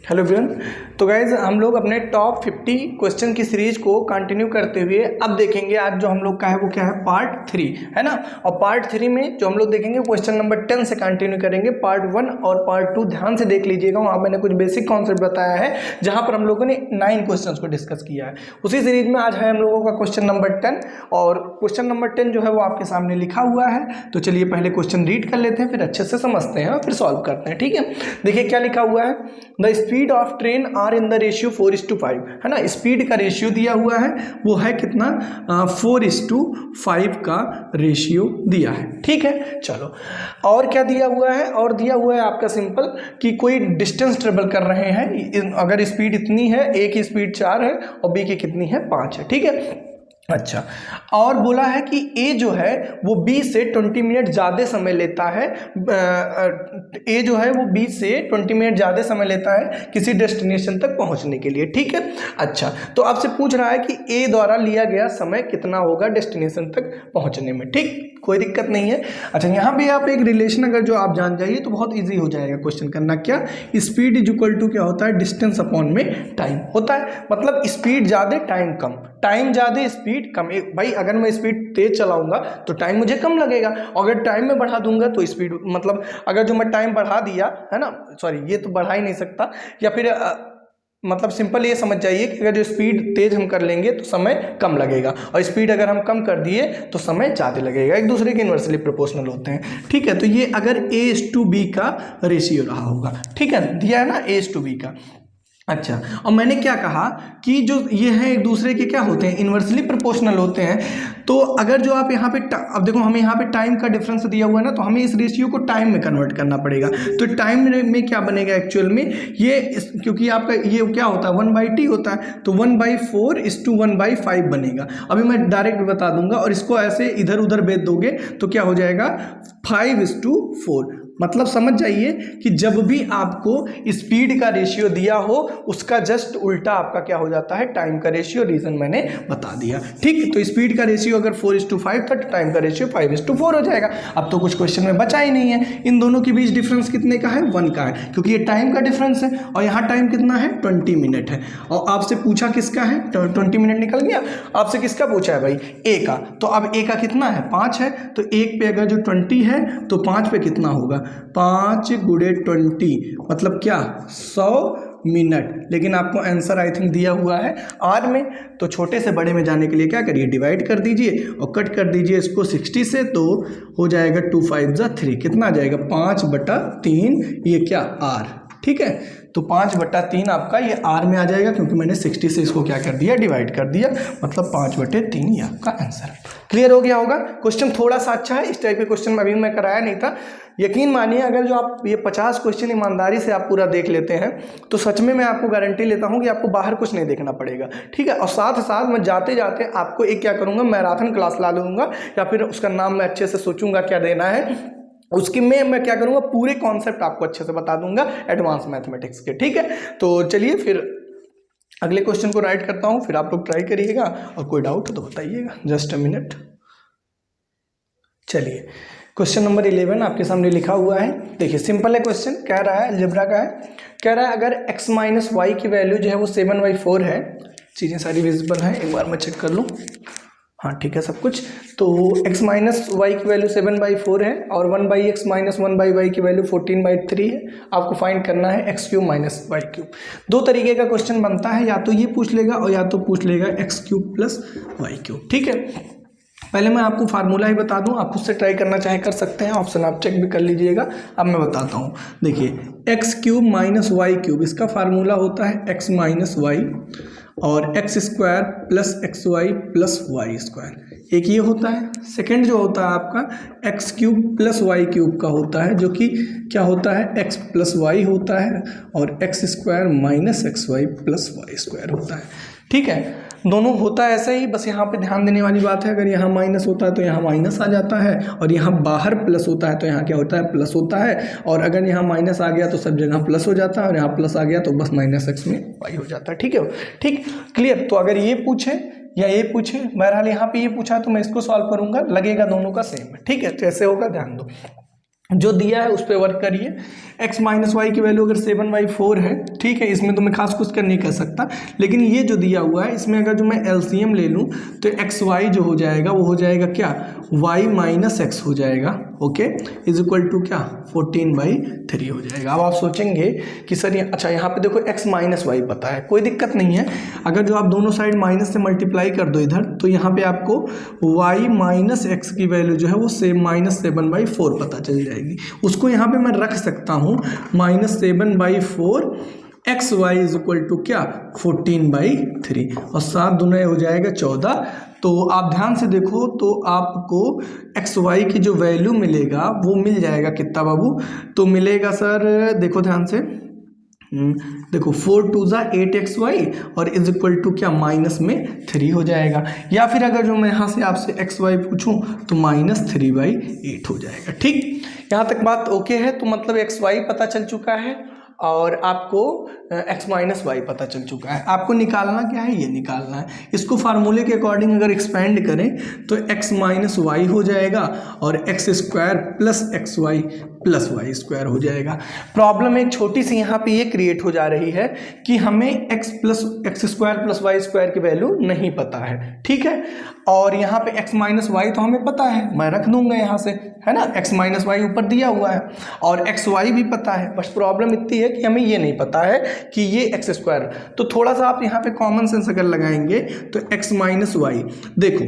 Hello everyone. तो guys हम लोग अपने टॉप 50 क्वेश्चन की सीरीज को कंटिन्यू करते हुए अब देखेंगे आज जो हम लोग का है वो क्या है, पार्ट 3 है ना। और पार्ट 3 में जो हम लोग देखेंगे क्वेश्चन नंबर 10 से कंटिन्यू करेंगे। पार्ट 1 और पार्ट 2 ध्यान से देख लीजिएगा, वहाँ मैंने कुछ बेसिक कॉन्सेप्ट बताया है जहाँ पर हम लोगों ने 9 क्वेश्चन को डिस्कस किया है। उसी सीरीज में आज है हम लोगों का क्वेश्चन नंबर 10 और क्वेश्चन नंबर 10 जो है वो आपके सामने लिखा हुआ है। तो चलिए पहले क्वेश्चन रीड कर लेते हैं, फिर अच्छे से समझते हैं और फिर सॉल्व करते हैं। ठीक है, देखिए क्या लिखा हुआ है। The speed of train are in the ratio 4:5 है ना। स्पीड का रेशियो दिया हुआ है वो है कितना, 4:5 का रेशियो दिया है। ठीक है, चलो और क्या दिया हुआ है, और दिया हुआ है आपका सिंपल कि कोई डिस्टेंस ट्रेवल कर रहे हैं। अगर स्पीड इतनी है, ए की स्पीड 4 है और बी की कितनी है, 5 है। ठीक है, अच्छा, और बोला है कि ए जो है वो बी से 20 मिनट ज़्यादा समय लेता है। ए जो है वो बी से 20 मिनट ज़्यादा समय लेता है किसी डेस्टिनेशन तक पहुंचने के लिए। ठीक है, अच्छा, तो आपसे पूछ रहा है कि ए द्वारा लिया गया समय कितना होगा डेस्टिनेशन तक पहुंचने में। ठीक, कोई दिक्कत नहीं है। अच्छा, यहाँ पे आप एक रिलेशन अगर जो आप जान जाइए तो बहुत इजी हो जाएगा क्वेश्चन करना। क्या, स्पीड इज इक्वल टू क्या होता है, डिस्टेंस अपॉन में टाइम होता है। मतलब स्पीड ज़्यादा टाइम कम, टाइम ज़्यादा स्पीड कम। भाई अगर मैं स्पीड तेज चलाऊंगा तो टाइम मुझे कम लगेगा, और अगर टाइम में बढ़ा दूंगा तो स्पीड, मतलब अगर जो मैं टाइम बढ़ा दिया है ना, सॉरी ये तो बढ़ा ही नहीं सकता, या फिर मतलब सिंपल ये समझ जाइए कि अगर जो स्पीड तेज हम कर लेंगे तो समय कम लगेगा, और स्पीड अगर हम कम कर दिए तो समय ज़्यादा लगेगा। एक दूसरे के इन्वर्सली प्रोपोर्शनल होते हैं। ठीक है, तो ये अगर A:B का रेशियो रहा होगा। ठीक है, दिया है ना A:B का। अच्छा, और मैंने क्या कहा कि जो ये हैं एक दूसरे के क्या होते हैं, इन्वर्सली प्रोपोर्शनल होते हैं। तो अगर जो आप यहाँ पे अब देखो हमें यहाँ पे टाइम का डिफरेंस दिया हुआ है ना, तो हमें इस रेशियो को टाइम में कन्वर्ट करना पड़ेगा। तो टाइम में क्या बनेगा एक्चुअल में, ये क्योंकि आपका ये क्या होता है 1/t होता है, तो 1/4:1/5 बनेगा। अभी मैं डायरेक्ट बता दूंगा, और इसको ऐसे इधर उधर भेज दोगे तो क्या हो जाएगा 5:4। मतलब समझ जाइए कि जब भी आपको स्पीड का रेशियो दिया हो उसका जस्ट उल्टा आपका क्या हो जाता है, टाइम का रेशियो। रीजन मैंने बता दिया। ठीक, तो स्पीड का रेशियो अगर 4:5 था तो टाइम का रेशियो 5:4 हो जाएगा। अब तो कुछ क्वेश्चन में बचा ही नहीं है। इन दोनों के बीच डिफरेंस कितने का है, 1 का है, क्योंकि ये टाइम का डिफरेंस है, और यहाँ टाइम कितना है, 20 मिनट है। और आपसे पूछा किसका है, 20 मिनट निकल गया। आपसे किसका पूछा है भाई, ए का। तो अब ए का कितना है, 5 है, तो 1 पे अगर जो 20 है तो 5 पे कितना होगा, 5 × 20 मतलब क्या, 100 मिनट। लेकिन आपको आंसर आई थिंक दिया हुआ है आर में, तो छोटे से बड़े में जाने के लिए क्या करिए, डिवाइड कर दीजिए और कट कर दीजिए इसको 60 से, तो हो जाएगा 2 5 जा 3, कितना आ जाएगा 5/3, ये क्या आर। ठीक है, तो 5/3 आपका ये आर में आ जाएगा, क्योंकि मैंने 60 से इसको क्या कर दिया, डिवाइड कर दिया, मतलब 5/3 ये आपका आंसर है। क्लियर हो गया होगा। क्वेश्चन थोड़ा सा अच्छा है, इस टाइप के क्वेश्चन अभी मैं कराया नहीं था। यकीन मानिए अगर जो आप ये 50 क्वेश्चन ईमानदारी से आप पूरा देख लेते हैं तो सच में मैं आपको गारंटी लेता हूं कि आपको बाहर कुछ नहीं देखना पड़ेगा। ठीक है, और साथ साथ मैं जाते जाते आपको एक क्या करूंगा, मैराथन क्लास ला लूँगा, या फिर उसका नाम मैं अच्छे से सोचूंगा क्या देना है, उसकी में मैं क्या करूंगा, पूरे कॉन्सेप्ट आपको अच्छे से बता दूंगा एडवांस मैथमेटिक्स के। ठीक है, तो चलिए फिर अगले क्वेश्चन को राइट करता हूं, फिर आप लोग ट्राई करिएगा, और कोई डाउट हो तो बताइएगा। Just a minute. चलिए, क्वेश्चन नंबर 11 आपके सामने लिखा हुआ है। देखिए सिंपल है क्वेश्चन, कह रहा है अलजेब्रा का है, कह रहा है अगर x - y की वैल्यू जो है वो 7/4 है। चीज़ें सारी विजिबल हैं, एक बार मैं चेक कर लूँ। हाँ ठीक है सब कुछ। तो x - y की वैल्यू 7/4 है, और 1/x - 1/y की वैल्यू 14/3 है। आपको फाइंड करना है x³ - y³। दो तरीके का क्वेश्चन बनता है, या तो ये पूछ लेगा और या तो पूछ लेगा x³ + y³। ठीक है, पहले मैं आपको फार्मूला ही बता दूं, आप खुद से ट्राई करना चाहे कर सकते हैं, ऑप्शन आप चेक भी कर लीजिएगा। अब मैं बताता हूं, देखिए x³ - y³, इसका फार्मूला होता है x - y और x² + xy + y²। एक ये होता है। सेकंड जो होता है आपका x³ + y³ का होता है, जो कि क्या होता है, x + y होता है, और x² - xy + y² होता है। ठीक है, दोनों होता है ऐसा ही, बस यहाँ पे ध्यान देने वाली बात है, अगर यहाँ माइनस होता है तो यहाँ माइनस आ जाता है, और यहाँ बाहर प्लस होता है तो यहाँ क्या होता है, प्लस होता है। और अगर यहाँ माइनस आ गया तो सब जगह प्लस हो जाता है, और यहाँ प्लस आ गया तो बस -x में y हो जाता है। ठीक है, ठीक क्लियर। तो अगर ये पूछे या ये पूछे, बहरहाल यहाँ पे ये पूछा तो मैं इसको सॉल्व करूंगा, लगेगा दोनों का सेम है। ठीक है, तो ऐसे होगा, ध्यान दो। जो दिया है उस पर वर्क करिए। x माइनस वाई की वैल्यू अगर 7/4 है, ठीक है, इसमें तो मैं खास कुछ कर नहीं कर सकता, लेकिन ये जो दिया हुआ है इसमें अगर जो मैं एलसीएम ले लूँ तो एक्स वाई जो हो जाएगा वो हो जाएगा क्या, y माइनस एक्स हो जाएगा, ओके, इज इक्वल टू क्या 14/3 हो जाएगा। अब आप सोचेंगे कि सर अच्छा यहाँ पे देखो x माइनस वाई पता है, कोई दिक्कत नहीं है, अगर जो आप दोनों साइड माइनस से मल्टीप्लाई कर दो इधर तो यहाँ पे आपको y माइनस एक्स की वैल्यू जो है वो -7/4 पता चल जाएगी। उसको यहाँ पे मैं रख सकता हूँ -7/4 x y is equal to क्या 14/3 और 7 दूना हो जाएगा 14। तो आप ध्यान से देखो तो आपको एक्स वाई की जो वैल्यू मिलेगा वो मिल जाएगा कितना बाबू, तो मिलेगा सर देखो ध्यान से, देखो 4 2 ज़ा 8xy और इज इक्वल टू क्या -3 हो जाएगा। या फिर अगर जो मैं यहाँ से आपसे एक्स वाई पूछूँ तो -3/8 हो जाएगा। ठीक, यहाँ तक बात ओके है। तो मतलब एक्स वाई पता चल चुका है और आपको x माइनस वाई पता चल चुका है। आपको निकालना क्या है, ये निकालना है। इसको फार्मूले के अकॉर्डिंग अगर एक्सपेंड करें तो x माइनस वाई हो जाएगा और x square plus x y plus y square हो जाएगा। प्रॉब्लम एक छोटी सी यहाँ पे ये क्रिएट हो जा रही है कि हमें x square plus y square की वैल्यू नहीं पता है, ठीक है, और यहाँ पे x माइनस वाई तो हमें पता है, मैं रख दूंगा यहाँ से, है ना, x माइनस वाई ऊपर दिया हुआ है और एक्स वाई भी पता है, बस प्रॉब्लम इतनी है कि हमें ये नहीं पता है कि ये एक्स स्क्वायर। तो थोड़ा सा आप यहाँ पे कॉमन सेंस अगर लगाएंगे तो x माइनस वाई, देखो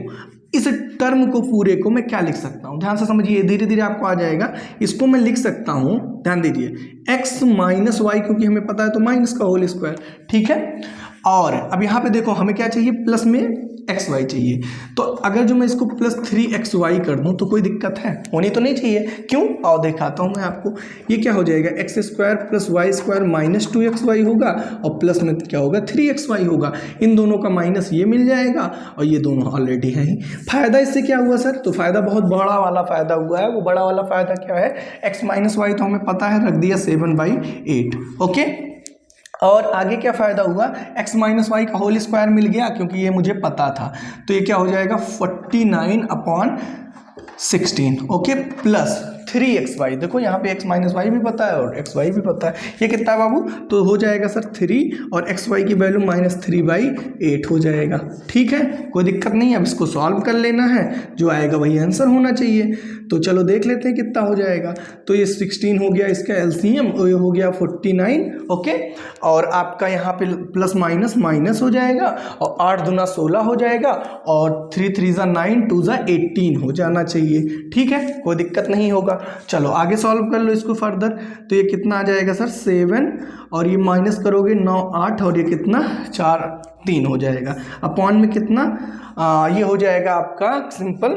इस टर्म को पूरे को मैं क्या लिख सकता हूँ, ध्यान से समझिए, धीरे धीरे आपको आ जाएगा। इसको मैं लिख सकता हूँ, ध्यान दीजिए, x माइनस वाई क्योंकि हमें पता है तो माइनस का होल स्क्वायर, ठीक है। और अब यहाँ पे देखो हमें क्या चाहिए, प्लस में एक्स वाई चाहिए, तो अगर जो मैं इसको +3xy कर दूं तो कोई दिक्कत है, होनी तो नहीं चाहिए, क्यों, आओ दिखाता हूं मैं आपको। ये क्या हो जाएगा, x square plus y square -2xy होगा और प्लस में क्या होगा 3xy होगा, इन दोनों का माइनस ये मिल जाएगा और ये दोनों ऑलरेडी हैं ही। फायदा इससे क्या हुआ सर, तो फायदा बहुत बड़ा वाला फायदा हुआ है। वो बड़ा वाला फायदा क्या है, एक्स माइनस वाई तो हमें पता है, रख दिया 7/8, ओके। और आगे क्या फ़ायदा हुआ, x माइनस वाई का होल स्क्वायर मिल गया क्योंकि ये मुझे पता था, तो ये क्या हो जाएगा 49/16, ओके, प्लस 3xy, देखो यहाँ पे x माइनस वाई भी पता है और xy भी पता है, ये कितना है बाबू, तो हो जाएगा सर 3 और xy की वैल्यू -3/8 हो जाएगा, ठीक है, कोई दिक्कत नहीं है। अब इसको सॉल्व कर लेना है, जो आएगा वही आंसर होना चाहिए। तो चलो देख लेते हैं कितना हो जाएगा। तो ये 16 हो गया इसका एलसीएम, ये हो गया 49, ओके, और आपका यहाँ पे प्लस माइनस माइनस हो जाएगा और 8 दूना 16 हो जाएगा और 3 3 ज़ा 9 2 ज़ा 18 हो जाना चाहिए, ठीक है, कोई दिक्कत नहीं होगा। चलो आगे सॉल्व कर लो इसको फर्दर। तो ये कितना आ जाएगा सर 7 और ये माइनस करोगे 9 8 और ये कितना 4 3 हो जाएगा, अपॉन में कितना ये हो जाएगा आपका सिंपल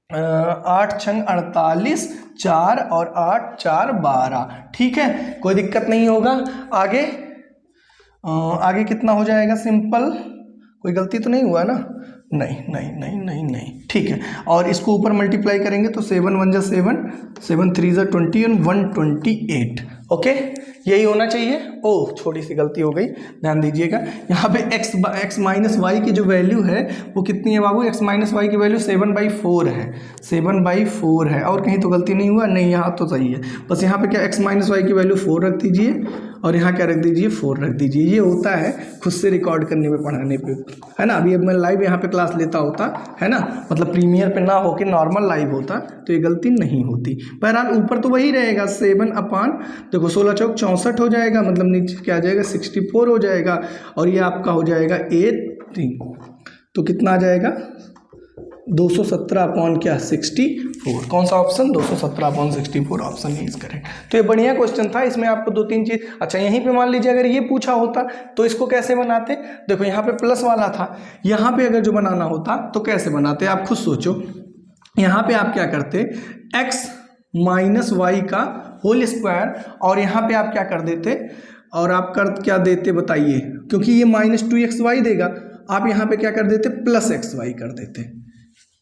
8 छंग 48, 4 और 8 4 12, ठीक है, कोई दिक्कत नहीं होगा। आगे आगे कितना हो जाएगा सिंपल, कोई गलती तो नहीं हुआ ना, नहीं नहीं नहीं नहीं नहीं, ठीक है, और इसको ऊपर मल्टीप्लाई करेंगे तो 7 1 ज़ा 7 7 3 ज़ा 20 और 128, ओके, यही होना चाहिए। ओह छोटी सी गलती हो गई, ध्यान दीजिएगा, यहाँ पे x माइनस वाई की जो वैल्यू है वो कितनी है बाबू, x माइनस वाई की वैल्यू 7/4 है, 7/4 है, और कहीं तो गलती नहीं हुआ, नहीं यहाँ तो सही है, बस यहाँ पे क्या x माइनस वाई की वैल्यू 4 रख दीजिए और यहाँ क्या रख दीजिए 4 रख दीजिए। ये होता है खुद से रिकॉर्ड करने पे, पढ़ाने पे, है ना। अभी अब मैं लाइव यहाँ पे क्लास लेता होता, है ना, मतलब प्रीमियर पे ना होके नॉर्मल लाइव होता तो ये गलती नहीं होती। बहरहाल ऊपर तो वही रहेगा 7 अपान, देखो 16 चौक 64 हो जाएगा, मतलब नीचे क्या आ जाएगा 64 हो जाएगा और ये आपका हो जाएगा 8, तो कितना आ जाएगा 217 अपॉन क्या 64, कौन सा ऑप्शन 217 अपॉन 64 ऑप्शन यूज करें। तो ये बढ़िया क्वेश्चन था, इसमें आपको 2-3 चीज़, अच्छा यहीं पे मान लीजिए अगर ये पूछा होता तो इसको कैसे बनाते, देखो यहाँ पे प्लस वाला था, यहाँ पे अगर जो बनाना होता तो कैसे बनाते, आप खुद सोचो। यहाँ पे आप क्या करते, x माइनस वाई का होल स्क्वायर और यहाँ पे आप क्या कर देते, और आप कर क्या देते बताइए, क्योंकि ये -2xy देगा, आप यहाँ पे क्या कर देते +xy कर देते,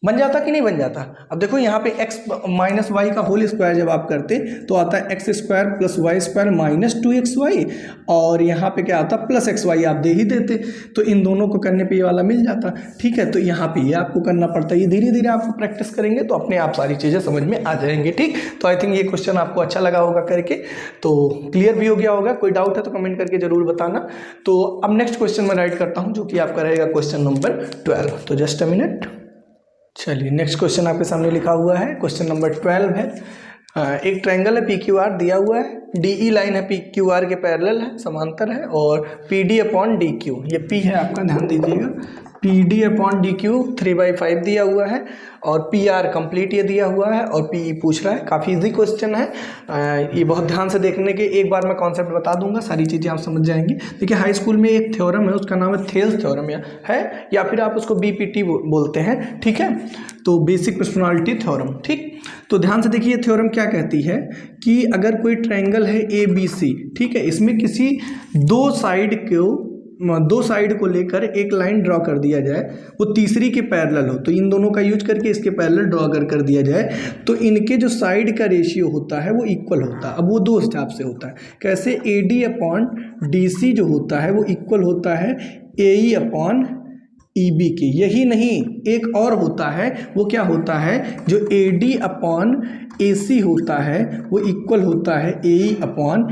बन जाता कि नहीं बन जाता। अब देखो यहाँ पे x माइनस वाई का होल स्क्वायर जब आप करते तो आता है x square plus y square minus 2xy, और यहाँ पे क्या आता प्लस xy आप दे ही देते, तो इन दोनों को करने पे ये वाला मिल जाता। ठीक है, तो यहाँ पे ये आपको करना पड़ता है। ये धीरे धीरे आपको प्रैक्टिस करेंगे तो अपने आप सारी चीज़ें समझ में आ जाएंगे। ठीक, तो आई थिंक ये क्वेश्चन आपको अच्छा लगा होगा करके, तो क्लियर भी हो गया होगा। कोई डाउट है तो कमेंट करके जरूर बताना। तो अब नेक्स्ट क्वेश्चन मैं राइट करता हूँ, जो कि आपका रहेगा क्वेश्चन नंबर 12। तो जस्ट अ मिनट। चलिए, नेक्स्ट क्वेश्चन आपके सामने लिखा हुआ है, क्वेश्चन नंबर 12 है। एक ट्रायंगल है PQR दिया हुआ है, DE लाइन है PQR के पैरेलल है, समांतर है, और PD अपॉन DQ, ये P है आपका, ध्यान दीजिएगा, PD अपॉन DQ 3/5 दिया हुआ है, और PR कंप्लीट ये दिया हुआ है, और PE पूछ रहा है। काफ़ी इजी क्वेश्चन है, ये बहुत ध्यान से देखने के, एक बार मैं कॉन्सेप्ट बता दूंगा, सारी चीज़ें आप समझ जाएंगे। देखिए, हाई स्कूल में एक थ्योरम है, उसका नाम है थेल्स थ्योरम है, या फिर आप उसको BPT बोलते हैं। ठीक है, तो बेसिक पर्सनालिटी थ्योरम। ठीक, तो ध्यान से देखिए, थ्योरम क्या कहती है कि अगर कोई ट्रायंगल है ABC, ठीक है, इसमें किसी दो साइड को लेकर एक लाइन ड्रॉ कर दिया जाए, वो तीसरी के पैरेलल हो, तो इन दोनों का यूज करके इसके पैरेलल ड्रॉ कर दिया जाए, तो इनके जो साइड का रेशियो होता है वो इक्वल होता है। अब वो दो स्टेप से होता है, कैसे, AD अपॉन DC जो होता है वो इक्वल होता है AE अपॉन EB के। यही नहीं, एक और होता है, वो क्या होता है, जो AD अपॉन AC होता है वो इक्वल होता है AE अपॉन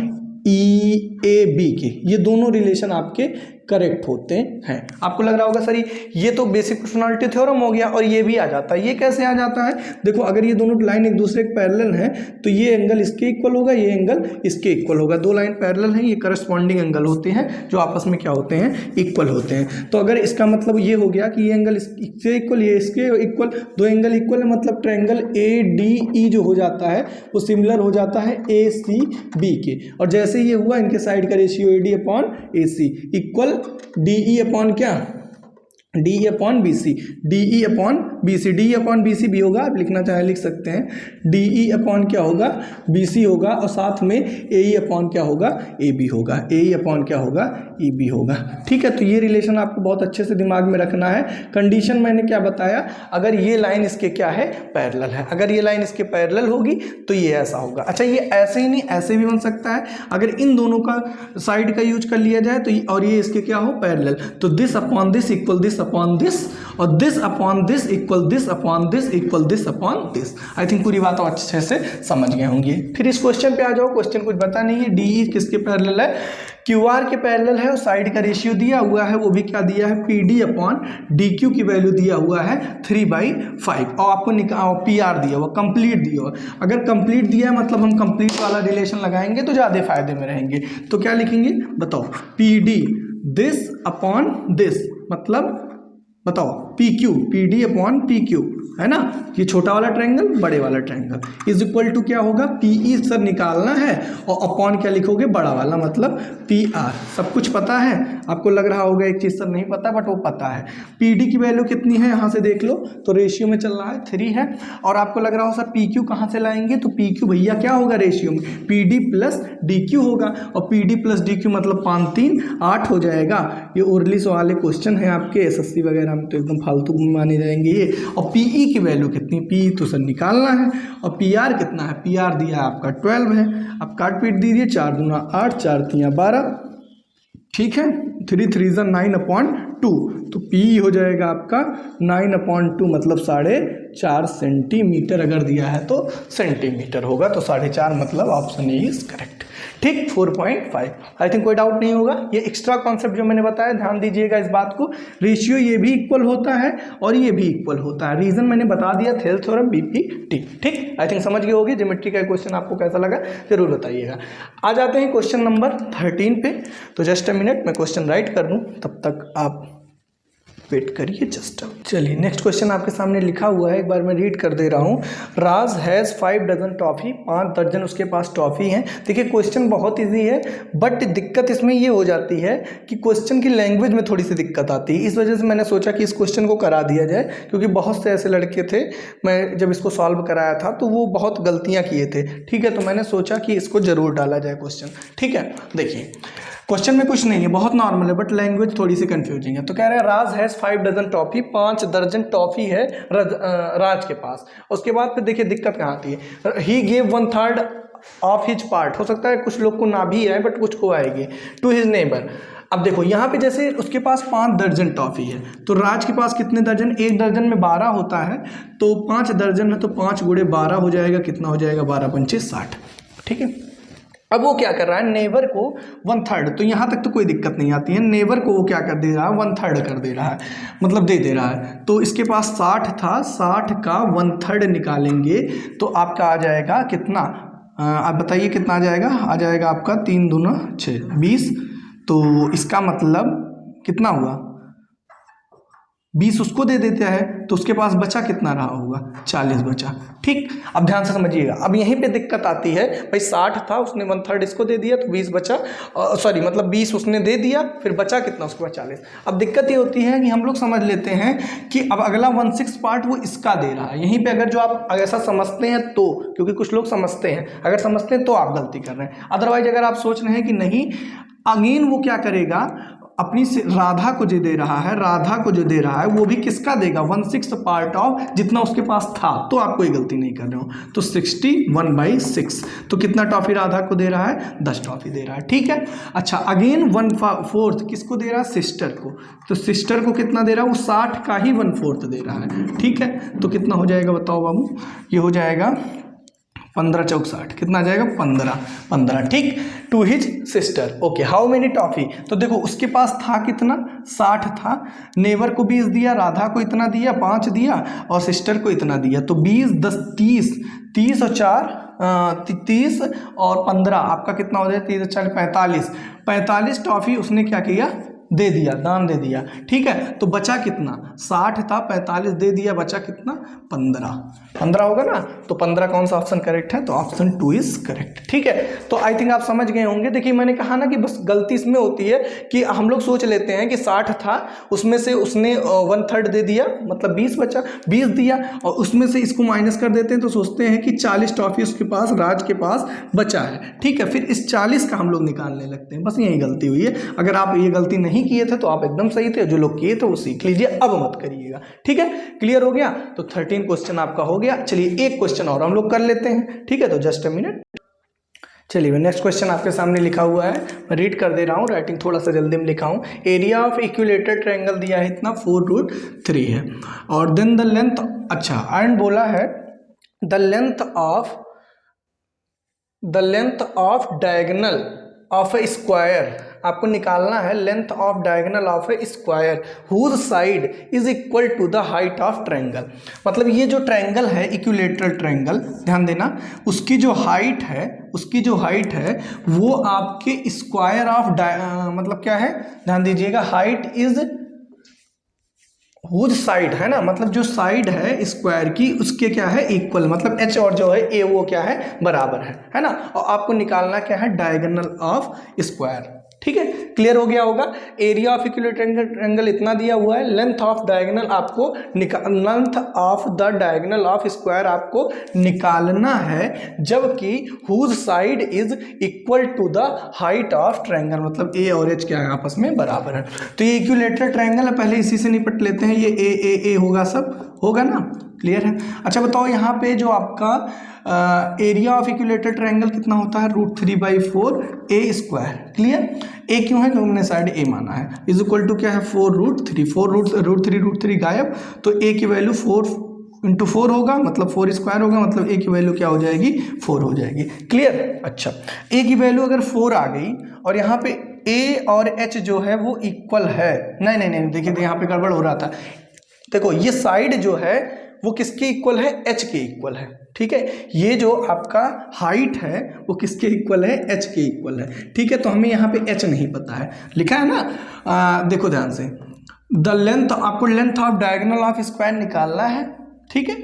EAB के। ये दोनों रिलेशन आपके करेक्ट होते हैं। आपको लग रहा होगा सर ये तो बेसिक पर्सनालिटी थ्योरम हो गया और ये भी आ जाता है, ये कैसे आ जाता है? देखो, अगर ये दोनों लाइन एक दूसरे के पैरेलल हैं तो ये एंगल इसके इक्वल होगा, ये एंगल इसके इक्वल होगा। दो लाइन पैरेलल हैं, ये करस्पॉन्डिंग एंगल होते हैं जो आपस में क्या होते हैं, इक्वल होते हैं। तो अगर इसका मतलब ये हो गया कि ये एंगल इसके इक्वल, ये इसके इक्वल, दो एंगल इक्वल है, मतलब ट्रायंगल ADE जो हो जाता है वो सिमिलर हो जाता है ACB के। और जैसे ये हुआ, इनके साइड का ratio AD upon AC equal DE upon क्या, DE upon BC, DE upon BC, DE upon BC भी होगा, आप लिखना चाहे लिख सकते हैं। DE अपॉन क्या होगा, BC होगा, और साथ में AE अपॉन क्या होगा, AB होगा, AE अपॉन क्या होगा, EB होगा। ठीक है, तो ये रिलेशन आपको बहुत अच्छे से दिमाग में रखना है। कंडीशन मैंने क्या बताया, अगर ये लाइन इसके क्या है, पैरेलल है, अगर ये लाइन इसके पैरेलल होगी तो ये ऐसा होगा। अच्छा, ये ऐसे ही नहीं, ऐसे भी बन सकता है, अगर इन दोनों का साइड का यूज कर लिया जाए तो, और ये इसके क्या हो, पैरेलल, तो this upon this equal this upon this, और this upon this equal this upon this equal this upon this. I think पूरी बात अच्छे से समझ गए होंगे। फिर इस क्वेश्चन पे आ जाओ, क्वेश्चन कुछ बता नहीं है, DE किसके पैरेलल है, QR के पैरेलल है, और साइड का रेशियो दिया हुआ है, वो भी क्या दिया है, PD अपॉन DQ की वैल्यू दिया हुआ है 3/5, और आपको PR दिया हुआ, कंप्लीट दिया हुआ। अगर कंप्लीट दिया है मतलब हम कंप्लीट वाला रिलेशन लगाएंगे तो ज़्यादा फायदे में रहेंगे। तो क्या लिखेंगे बताओ, PD दिस अपॉन दिस, मतलब बताओ PD अपॉन PQ, है ना, ये छोटा वाला ट्रायंगल, बड़े वाला ट्रायंगल, इज इक्वल टू क्या होगा, PE सर निकालना है, और अपॉन क्या लिखोगे, बड़ा वाला, मतलब PR। सब कुछ पता है आपको, लग रहा होगा एक चीज़ सर नहीं पता, बट वो पता है। PD की वैल्यू कितनी है, यहाँ से देख लो, तो रेशियो में चल रहा है 3 है, और आपको लग रहा हो सर PQ कहाँ से लाएंगे, तो PQ भैया क्या होगा, रेशियो में PD प्लस DQ होगा, और PD प्लस DQ मतलब 5 3 8 हो जाएगा। ये ओरली वाले क्वेश्चन है आपके SSC वगैरह में, तो एकदम फालतू माने जाएंगे ये। और PE की वैल्यू कितनी, PE तो सर निकालना है, और PR कितना है, PR दिया है आपका 12 है। आप काट पीट दीजिए, 4 दूना 8, 4 3 12, ठीक है, 3 3 9/2, तो PE हो जाएगा आपका 9/2, मतलब 4.5 सेंटीमीटर। अगर दिया है तो सेंटीमीटर होगा, तो 4.5 मतलब ऑप्शन ए इज करेक्ट। ठीक, 4.5। आई थिंक कोई डाउट नहीं होगा। ये एक्स्ट्रा कॉन्सेप्ट जो मैंने बताया, ध्यान दीजिएगा इस बात को, रेशियो ये भी इक्वल होता है और ये भी इक्वल होता है। रीजन मैंने बता दिया, थेल्स थ्योरम, BPT। ठीक, आई थिंक समझ गए होगी। ज्योमेट्री का क्वेश्चन आपको कैसा लगा जरूर बताइएगा। आ जाते हैं क्वेश्चन नंबर 13 पे। तो जस्ट अ मिनट, मैं क्वेश्चन राइट कर दूँ, तब तक आप वेट करिए जस्ट। चलिए, नेक्स्ट क्वेश्चन आपके सामने लिखा हुआ है, एक बार मैं रीड कर दे रहा हूँ। राज हैज़ 5 डजन टॉफ़ी, 5 दर्जन उसके पास टॉफ़ी हैं। देखिए, क्वेश्चन बहुत इजी है, बट दिक्कत इसमें ये हो जाती है कि क्वेश्चन की लैंग्वेज में थोड़ी सी दिक्कत आती है। इस वजह से मैंने सोचा कि इस क्वेश्चन को करा दिया जाए, क्योंकि बहुत से ऐसे लड़के थे, मैं जब इसको सॉल्व कराया था तो वो बहुत गलतियाँ किए थे। ठीक है, तो मैंने सोचा कि इसको ज़रूर डाला जाए क्वेश्चन। ठीक है, देखिए क्वेश्चन में कुछ नहीं है, बहुत नॉर्मल है, बट लैंग्वेज थोड़ी सी कंफ्यूजिंग है। तो कह रहे हैं राज हैज़ हैज़ 5 डजन टॉफ़ी, 5 दर्जन टॉफ़ी है राज के पास। उसके बाद फिर देखिए दिक्कत कहाँ आती है, he gave 1/3 of his part, हो सकता है कुछ लोग को ना भी आए बट कुछ को आएगी, टू हिज नेबर। अब देखो यहाँ पे जैसे उसके पास 5 दर्जन टॉफ़ी है, तो राज के पास कितने दर्जन, एक दर्जन में 12 होता है, तो 5 दर्जन है तो 5 गुणे 12 हो जाएगा, कितना हो जाएगा, 12 पंचे 60। ठीक है, अब वो क्या कर रहा है, नेबर को 1/3, तो यहाँ तक तो कोई दिक्कत नहीं आती है, नेबर को वो क्या कर दे रहा है, 1/3 कर दे रहा है, मतलब दे दे रहा है। तो इसके पास 60 था, 60 का 1/3 निकालेंगे तो आपका आ जाएगा कितना, आप बताइए कितना आ जाएगा, आ जाएगा आपका 3 दूना 6, 20। तो इसका मतलब कितना हुआ, 20 उसको दे देता है, तो उसके पास बचा कितना रहा होगा, 40 बचा। ठीक, अब ध्यान से समझिएगा, अब यहीं पे दिक्कत आती है, भाई 60 था, उसने 1/3 इसको दे दिया तो 20 बचा, सॉरी मतलब 20 उसने दे दिया, फिर बचा कितना, उसके बाद 40। अब दिक्कत ये होती है कि हम लोग समझ लेते हैं कि अब अगला 1/6 पार्ट वो इसका दे रहा है। यहीं पर अगर जो आप ऐसा समझते हैं तो, क्योंकि कुछ लोग समझते हैं, अगर समझते हैं तो आप गलती कर रहे हैं, अदरवाइज अगर आप सोच रहे हैं कि नहीं, अगेन वो क्या करेगा, अपनी राधा को जो दे रहा है, राधा को जो दे रहा है वो भी किसका देगा, 1/6 पार्ट ऑफ जितना उसके पास था, तो आप कोई गलती नहीं कर रहे हो, तो 61/6, तो कितना टॉफी राधा को दे रहा है, 10 टॉफी दे रहा है। ठीक है, अच्छा अगेन 1/4 किसको दे रहा है, सिस्टर को, तो सिस्टर को कितना दे रहा है, वो 60 का ही 1/4 दे रहा है। ठीक है, तो कितना हो जाएगा बताओ बाबू, ये हो जाएगा 15 चौक 60, कितना आ जाएगा, 15। ठीक, to his sister. Okay, how many toffee, तो देखो उसके पास था कितना, 60 था, नेबर को 20 दिया, राधा को इतना दिया, 5 दिया, और सिस्टर को इतना दिया, तो 20 10 30, 30 और 4 30 और 15 आपका कितना हो जाएगा, 30 और 4 45 टॉफी उसने क्या किया, दे दिया, दान दे दिया। ठीक है, तो बचा कितना, 60 था, 45 दे दिया, बचा कितना, 15 होगा ना, तो 15 कौन सा ऑप्शन करेक्ट है, तो ऑप्शन 2 इज करेक्ट। ठीक है, तो आई थिंक आप समझ गए होंगे। देखिए मैंने कहा ना कि बस गलती इसमें होती है कि हम लोग सोच लेते हैं कि 60 था, उसमें से उसने 1/3 दे दिया, मतलब 20 बचा, 20 दिया, और उसमें से इसको माइनस कर देते हैं, तो सोचते हैं कि 40 टॉफी उसके पास, राज के पास बचा है। ठीक है, फिर इस 40 का हम लोग निकालने लगते हैं, बस यही गलती हुई है। अगर आप ये गलती नहीं किए थे तो आप एकदम सही थे, जो लोग किए थे वो सीख लीजिए, अब मत करिएगा। ठीक है, क्लियर हो गया, तो 13 क्वेश्चन आपका हो गया। चलिए एक क्वेश्चन और हम लोग कर लेते हैं। ठीक है, तो जस्ट अ मिनट। चलिए नेक्स्ट क्वेश्चन आपके सामने लिखा हुआ है, मैं रीड कर दे रहा हूँ, राइटिंग थोड़ा सा जल्दी में लिखा हूँ। एरिया ऑफ इक्विलेटरल ट्रायंगल दिया है इतना 4√3 है, और देन द लेंथ, अच्छा एंड बोला है the length of diagonal of a square, आपको निकालना है length of diagonal of a square whose side is equal to the height of triangle. मतलब ये जो ट्रायंगल है इक्विलेटरल ट्रायंगल, ध्यान देना, उसकी जो हाइट है वो आपके स्क्वायर ऑफ मतलब क्या है, ध्यान दीजिएगा, हाइट इज हुज साइड है ना, मतलब जो साइड है स्क्वायर की उसके क्या है, इक्वल, मतलब एच और जो है ए वो क्या है, बराबर है ना, और आपको निकालना क्या है, डायगोनल ऑफ स्क्वायर। ठीक है, क्लियर हो गया होगा। एरिया ऑफ इक्विलेटरल ट्रायंगल इतना दिया हुआ है, लेंथ ऑफ डायगोनल आपको length of the diagonal of square आपको निकालना है, जबकि whose side is equal to the height of triangle, मतलब ए और एच क्या है, आपस में बराबर है। तो ये इक्विलेटरल ट्रायंगल है, पहले इसी से निपट लेते हैं, ये ए होगा, सब होगा ना, क्लियर है। अच्छा बताओ यहाँ पे जो आपका एरिया ऑफ इक्विलेटरल ट्रायंगल कितना होता है, √3/4 ए स्क्वायर। क्लियर, ए क्यों है, क्योंकि हमने साइड ए माना है, इज इक्वल टू क्या है, 4√3, √3 गायब, तो ए की वैल्यू 4 × 4 होगा, मतलब 4 स्क्वायर होगा, मतलब ए की वैल्यू क्या हो जाएगी, 4 हो जाएगी। क्लियर, अच्छा ए की वैल्यू अगर 4 आ गई और यहाँ पे ए और एच जो है वो इक्वल है, नहीं देखिए यहाँ पे गड़बड़ हो रहा था, देखो ये साइड जो है वो किसके इक्वल है, एच के इक्वल है। ठीक है, ये जो आपका हाइट है वो किसके इक्वल है, एच के इक्वल है। ठीक है, तो हमें यहाँ पे एच नहीं पता है, लिखा है ना, देखो ध्यान से, द लेंथ, आपको length of diagonal of square निकालना है। ठीक है,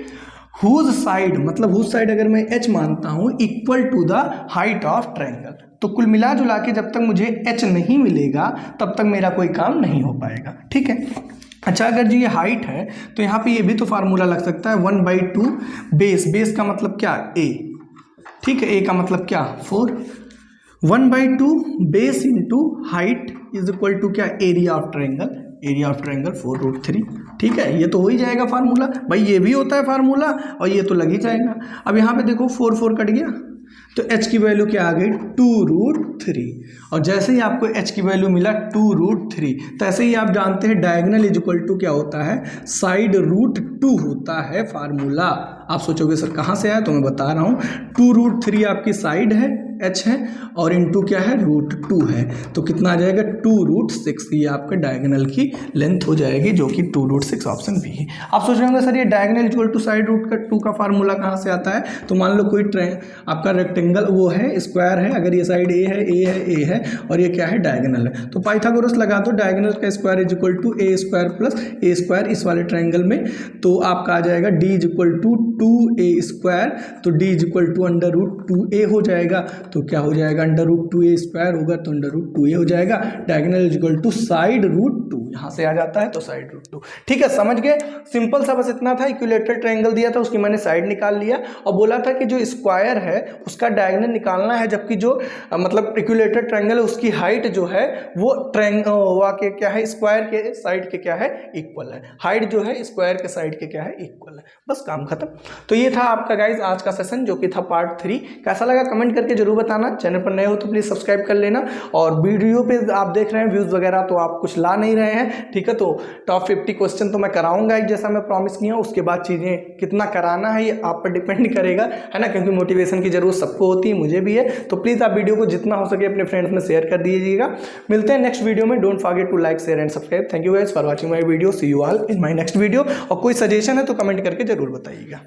हुज साइड, मतलब हुज साइड अगर मैं एच मानता हूँ equal to the height of triangle, तो कुल मिला जुला के जब तक मुझे एच नहीं मिलेगा तब तक मेरा कोई काम नहीं हो पाएगा। ठीक है, अच्छा अगर जो ये हाइट है तो यहाँ पे ये भी तो फार्मूला लग सकता है, 1/2 बेस का मतलब क्या, ए। ठीक है, ए का मतलब क्या, 4, 1/2 base into height is equal to क्या, area of triangle. Area of triangle 4√3। ठीक है, ये तो हो ही जाएगा फार्मूला भाई, ये भी होता है फार्मूला और ये तो लग ही जाएगा। अब यहाँ पे देखो 4 कट गया तो h की वैल्यू क्या आ गई 2√3, और जैसे ही आपको h की वैल्यू मिला 2√3 तैसे ही आप जानते हैं डायगोनल इज इक्वल टू क्या होता है, साइड रूट 2 होता है फार्मूला। आप सोचोगे सर कहाँ से आया, तो मैं बता रहा हूँ 2√3 आपकी साइड है h है और इनटू क्या है √2 है, तो कितना आ जाएगा 2√6, ये आपके डायगोनल की लेंथ हो जाएगी जो कि 2√6 ऑप्शन बी है। आप सोच रहे होंगे सर ये diagonal equal to side root का 2 का फार्मूला कहाँ से आता है, तो मान लो कोई आपका रेक्टेंगल वो है स्क्वायर है, अगर ये साइड ए है और ये क्या है डायगोनल है, तो पाइथागोरस लगा दो, डायगोनल का square is equal to a square plus a square इस वाले ट्रायंगल में, तो आपका आ जाएगा D is equal to 2a square, तो D is equal to √2a हो जाएगा, तो क्या हो जाएगा √2a स्क्वायर होगा तो √2a हो जाएगा, diagonal is equal to side √2, यहाँ से आ जाता है तो साइड √2। ठीक है, समझ गए, सिंपल सा बस इतना था। इक्विलेटरल ट्रायंगल दिया था, उसकी मैंने साइड निकाल लिया और बोला था कि जो स्क्वायर है उसका डायगोनल निकालना है, जबकि जो मतलब इक्विलेटरल ट्रायंगल है उसकी हाइट जो है वो के क्या है स्क्वायर के साइड के क्या है इक्वल है, हाइट जो है स्क्वायर के साइड के क्या है इक्वल है, बस काम खत्म। तो ये था आपका गाइज आज का सेशन जो कि था पार्ट 3। कैसा लगा कमेंट करके जरूर बताना, चैनल पर नए हो तो प्लीज सब्सक्राइब कर लेना, और वीडियो पे आप देख रहे हैं व्यूज वगैरह तो आप कुछ ला नहीं रहे हैं, ठीक है, तो टॉप 50 क्वेश्चन तो मैं कराऊंगा एक जैसा मैं प्रॉमिस किया, उसके बाद चीजें कितना कराना है ये आप पर डिपेंड करेगा, है ना, क्योंकि मोटिवेशन की जरूरत सबको होती है, मुझे भी है। तो प्लीज आप वीडियो को जितना हो सके अपने फ्रेंड्स में शेयर कर दीजिएगा। मिलते हैं नेक्स्ट वीडियो में, don't forget to like share and subscribe. Thank you guys for watching my video, see you all in my next video. और कोई सजेशन है तो कमेंट करके जरूर बताइएगा।